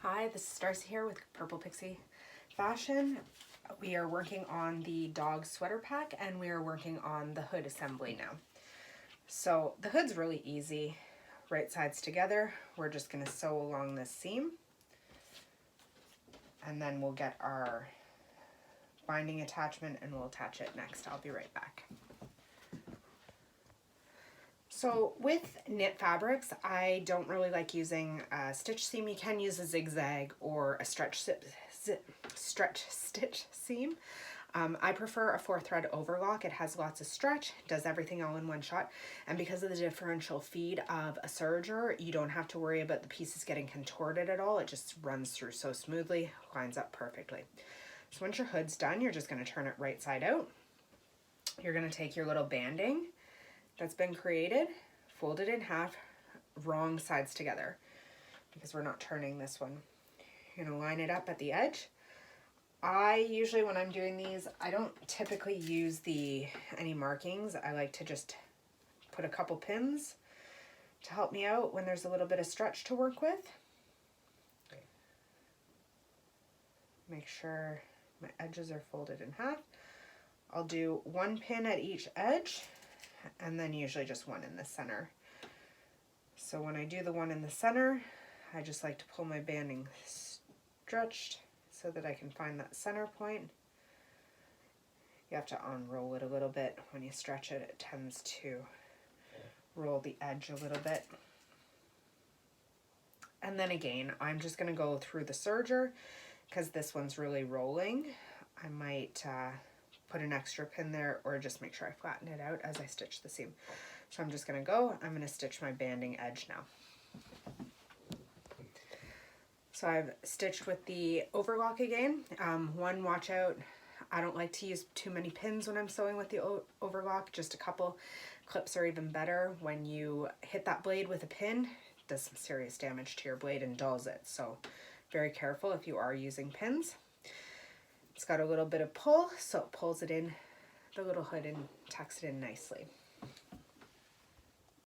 Hi, this is Darcy here with Purple Pixie Fashion. We are working on the dog sweater pack and we are working on the hood assembly now. So the hood's really easy. Right sides together. We're just going to sew along this seam. And then we'll get our binding attachment and we'll attach it next. I'll be right back. So with knit fabrics, I don't really like using a stitch seam. You can use a zigzag or a stretch stitch seam. I prefer a 4-thread overlock. It has lots of stretch, does everything all in one shot. And because of the differential feed of a serger, you don't have to worry about the pieces getting contorted at all. It just runs through so smoothly, lines up perfectly. So once your hood's done, you're just going to turn it right side out. You're going to take your little banding that's been created, fold it in half, wrong sides together, because we're not turning this one. You're going to line it up at the edge. I usually, when I'm doing these, I don't typically use any markings. I like to just put a couple pins to help me out when there's a little bit of stretch to work with. Make sure my edges are folded in half. I'll do one pin at each edge and then usually just one in the center. So when I do the one in the center, I just like to pull my banding stretched so that I can find that center point. You have to unroll it a little bit. When you stretch it, it tends to roll the edge a little bit. And then again, I'm just going to go through the serger because this one's really rolling. I might put an extra pin there or just make sure I flatten it out as I stitch the seam. So I'm just going to go, I'm going to stitch my banding edge now. So I've stitched with the overlock again. One watch out, I don't like to use too many pins when I'm sewing with the overlock, just a couple. Clips are even better. When you hit that blade with a pin, it does some serious damage to your blade and dulls it. So very careful if you are using pins. It's got a little bit of pull, so it pulls it in the little hood and tucks it in nicely.